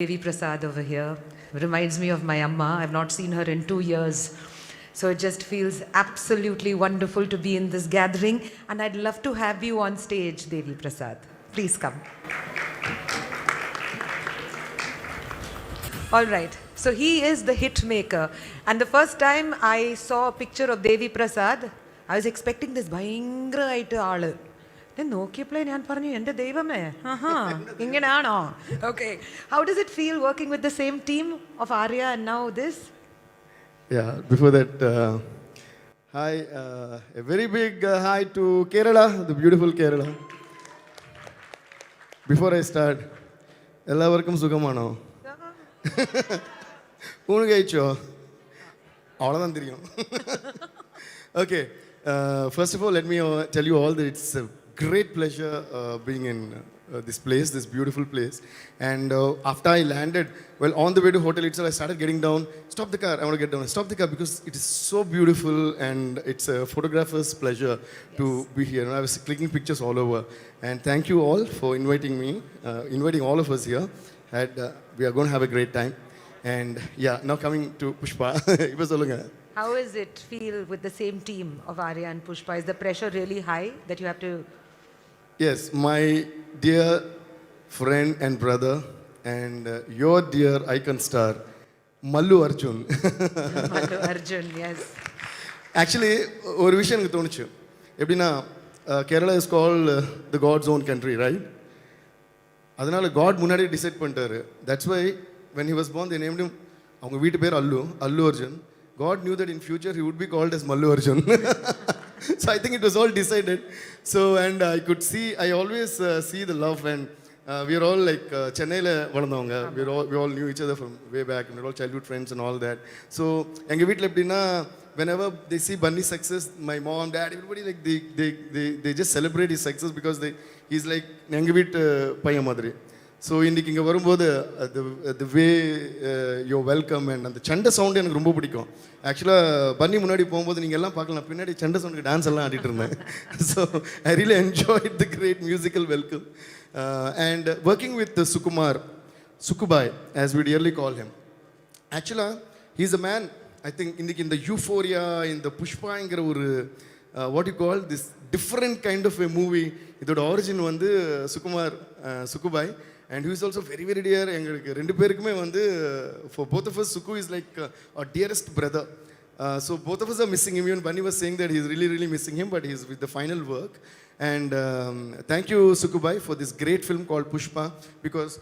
Devi Prasad over here reminds me of my Amma. I've not seen her in 2 years. So it just feels absolutely wonderful to be in this gathering. And I'd love to have you on stage, Devi Prasad. Please come. All right. So he is the hit maker. And the first time I saw a picture of Devi Prasad, I was expecting this ഭയങ്കരമായിട്ട് ആള് നോക്കിയപ്പോഴേ ഞാൻ പറഞ്ഞു എൻ്റെ ദൈവമേ ഇങ്ങനെയാണോ okay how does it feel working with the same team of Arya and now this Before that, hi, a very big hi to Kerala, the beautiful Kerala. Before I start, എല്ലാവർക്കും സുഖമാണോ? ഊണ് കഴിച്ചോ? അவ்வளோதான் தெரியும். Okay, first of all, let me tell you all that it's a great pleasure being in this place, this beautiful place. And after I landed, well, on the way to hotel itself, I started getting down. Stop the car, I want to get down. Stop the car because it is so beautiful and it's a photographer's pleasure to be here. And I was clicking pictures all over. And thank you all for inviting me, inviting all of us here. And we are going to have a great time. And yeah, now coming to Pushpa. Ipo solunga. How does it feel with the same team of Arya and Pushpa? Is the pressure really high that you have to... Yes, my dear friend and brother and your dear icon star, Mallu Arjun. Mallu Arjun, yes. Actually, ஒரு விஷயம் எனக்கு தோணுச்சு எப்படின்னா Kerala is call the God's own country right அதனால God முன்னாடி decide பண்ணிட்டாரு that's why when he was born they named him அவங்க வீட்டு பேர் Allu Arjun God knew that in future he would be called as Mallu Arjun. So I think it was all decided. So and I could see, I always see the love and we are all like Chennai la valandavanga. We all knew each other from way back and we are all childhood friends and all that. So enga veetla epdina whenever they see Bunny's success, my mom, dad, everybody like they just celebrate his success because he's like enga veet paiyan madri. So இன்றைக்கி இங்கே வரும்போது த வே யோ welcome and அந்த சண்டை sound எனக்கு ரொம்ப பிடிக்கும் ஆக்சுவலாக பன்னி முன்னாடி போகும்போது நீங்கள் எல்லாம் பார்க்கலாம் பின்னாடி சண்டை சவுண்டுக்கு டான்ஸ் எல்லாம் ஆடிட்டு இருந்தேன் so I really enjoy the great musical welcome and working with Sukkubhai as we dearly call him ஆக்சுவலாக he's a man I think இன்றைக்கி இந்த யூஃபோரியா இந்த புஷ்பாங்கிற ஒரு what you call this different kind of a movie இதோட origin வந்து Sukkubhai and he is also very very dear எங்களுக்கு ரெண்டு பேருக்குமே வந்து for both of us Suku is like our dearest brother so both of us are missing him. Even Bunny was saying that he is really missing him but he is with the final work and thank you Sukubai for this great film called Pushpa because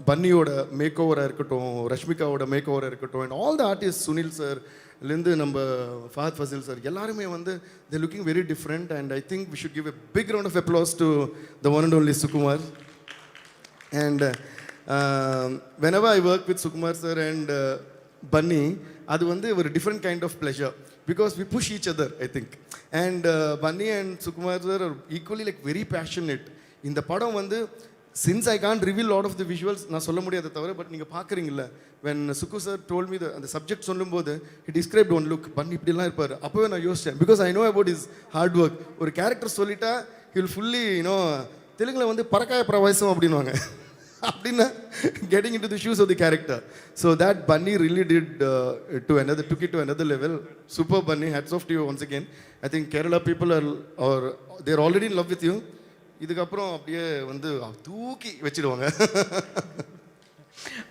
Bunny-oda makeover இருக்கட்டும் ரஷ்மிகாவோட makeover இருக்கட்டும் and all the artists Sunil sir லிருந்து நம்ம Fahadh Basil sir எல்லாருமே வந்து they looking very different and I think we should give a big round of applause to the one and only Sukumar. And whenever I work with Sukumar sir and Bunny, அது வந்து ஒரு different kind of pleasure because we push each other I think and Bunny and Sukumar sir are equally like very passionate. இந்த படம் வந்து since I can't reveal a lot of the visuals நான் சொல்ல முடியாத தவிர பட் நீங்கள் பார்க்குறீங்கல்ல when Suku sir told me அந்த subject சொல்லும்போது he described one look Bunny இப்படிலாம் இருப்பார் அப்போவே நான் யோசித்தேன் because I know about his hard work. ஒரு கேரக்டர் சொல்லிட்டா he will fully தெலுங்கில் வந்து பறக்காய பிரவாசம் அப்படின்வாங்க அப்படின்னா getting into the shoes of the character. So that Bunny really did took it to another level. Super Bunny, hats off to you once again. I think Kerala people they're already in love with you. இதுக்கப்புறம் அப்படியே வந்து தூக்கி வச்சிடுவாங்க.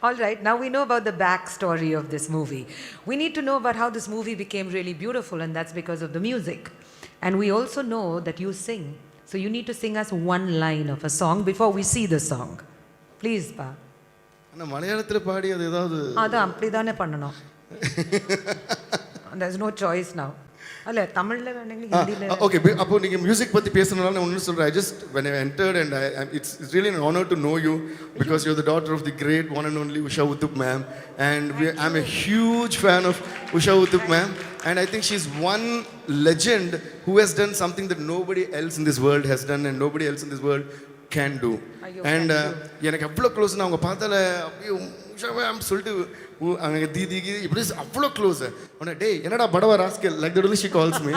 All right, now we know about the backstory of this movie. We need to know about how this movie became really beautiful and that's because of the music. And we also know that you sing. So you need to sing us one line of a song before we see the song. Please pa. அண்ணா மலையாளத்தில் பாடி அது ஏதாவது அதான் அப்படி தானே பண்ணணும். There's no choice now. அல்ல தமிழ்ல வேணுங்க ஹிந்தில ஓகே அப்போ நீங்க மியூசிக் பத்தி பேசறனால நான் ஒன்னு சொல்றேன் I just when I entered and it's really an honor to know you because you're the daughter of the great one and only Usha Uthup ma'am and I'm a huge fan of Usha Uthup ma'am and I think she's one legend who has done something that nobody else in this world has done and nobody else in this world can do. And எனக்கு அவ்வளோ close நான் அவங்க பார்த்தால அப்படியே உஷாவே சொல்லிட்டு அங்கே தீதிக்கு இப்படி அவ்வளோ close உடனே டே என்னடா படவா rascal like that only she calls me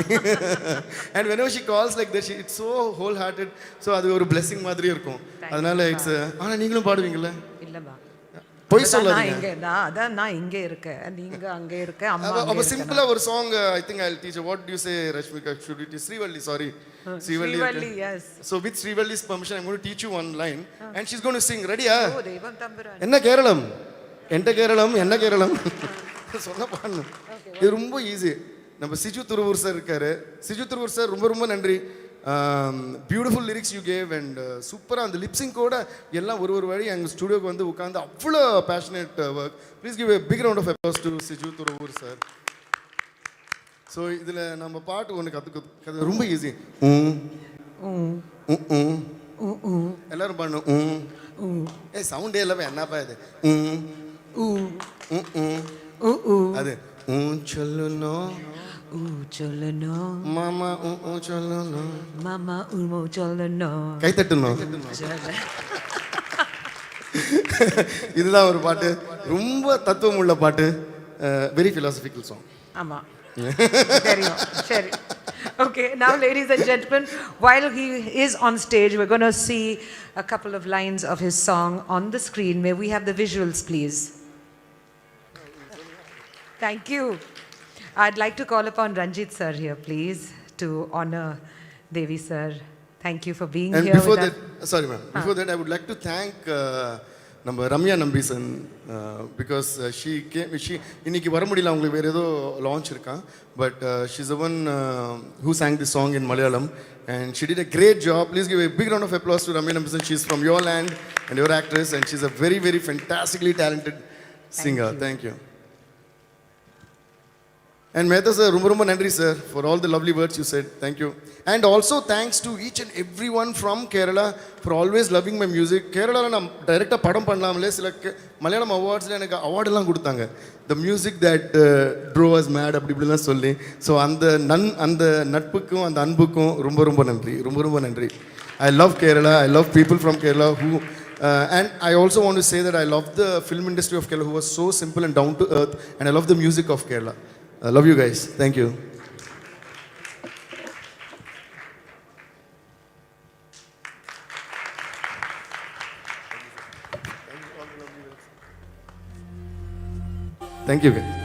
and whenever she calls like that it's so wholehearted so அது ஒரு blessing மாதிரி இருக்கும் அதனால இட்ஸ் ஆனால் நீங்களும் பாடுவீங்கல்ல இல்லைப்பா பொய் நான் சொல்லாதீங்க. இங்க நான் இங்க இருக்கேன், நீங்க அங்க இருக்க, அம்மா அப்ப அங்க சிம்பிளா ஒரு song I think I will teach. What do you say Rashmika? should it is Srivalli, sorry. Srivalli, yes. So with Srivalli's permission I'm going to teach you one line and she's going to sing. Ready-யா? ஓ தெய்வம் தம்புரான். என்ன கேரளம் எந்த கேரளம் என்ன கேரளம் சொன்ன பாடணும். இது ரொம்ப easy. நம்ம சிஜு Thuravoor sir இருக்காரு. சிஜு துருவூர் சார் ரொம்ப ரொம்ப நன்றி. Beautiful lyrics you gave and சூப்பராக அந்த லிப்ஸிங்கோட எல்லாம் ஒரு வழி எங்கள் ஸ்டுடியோக்கு வந்து உட்காந்து அவ்வளோ passionate work. Please give a big round of applause to Siju Thuravoor sir. So இதில் நம்ம பாட்டு ஒன்று கற்றுக்க ரொம்ப ஈஸி. எல்லாரும் பாடணும். சவுண்டே இல்லாம என்னப்பா இது? அது சொல்லணும் மாமா சொல்லணும் மாமா சொல்லணும். கை தட்டணும். இதுதான் ஒரு பாட்டு, ரொம்ப தத்துவம் உள்ள பாட்டு, வெரி philosophical song. ஆமா தெரியும். சரி. Okay, now ladies and gentlemen, while he is on stage, we're going to see a couple of lines of his song on the screen. May we have the visuals, please? Thank you. I'd like to call upon Ranjit sir here, please, to honor Devi sir. Thank you for being And here before with that, sorry ma'am, before that I would like to thank நம்ம Ramya Nambeesan because she இன்னைக்கு வர முடியல, அவங்களுக்கு வேறு ஏதோ launch இருக்கான். But she's the one who sang this song in Malayalam and she did a great job. Please give a big round of applause to Ramya Nambisan. She's from your land and your actress and she's a very very fantastically talented singer. Thank you. And Mehta sir, ரொம்ப நன்றி sir for all the lovely words you said. Thank you. And also thanks to each and everyone from Kerala for always loving my music. கேரளாவில் நான் டைரெக்டாக படம் பண்ணலாமலே சில மலையாளம் அவார்ட்ஸில் எனக்கு அவார்டெல்லாம் கொடுத்தாங்க. The music that drove us mad அப்படி இப்படிலாம் சொல்லி. ஸோ அந்த நட்புக்கும் அந்த அன்புக்கும் ரொம்ப நன்றி, ரொம்ப நன்றி. I love Kerala. I love people from Kerala who and I also want to say that I love the film industry of Kerala who was so simple and down to earth, and I love the music of Kerala. I love you guys. Thank you. Thank you guys.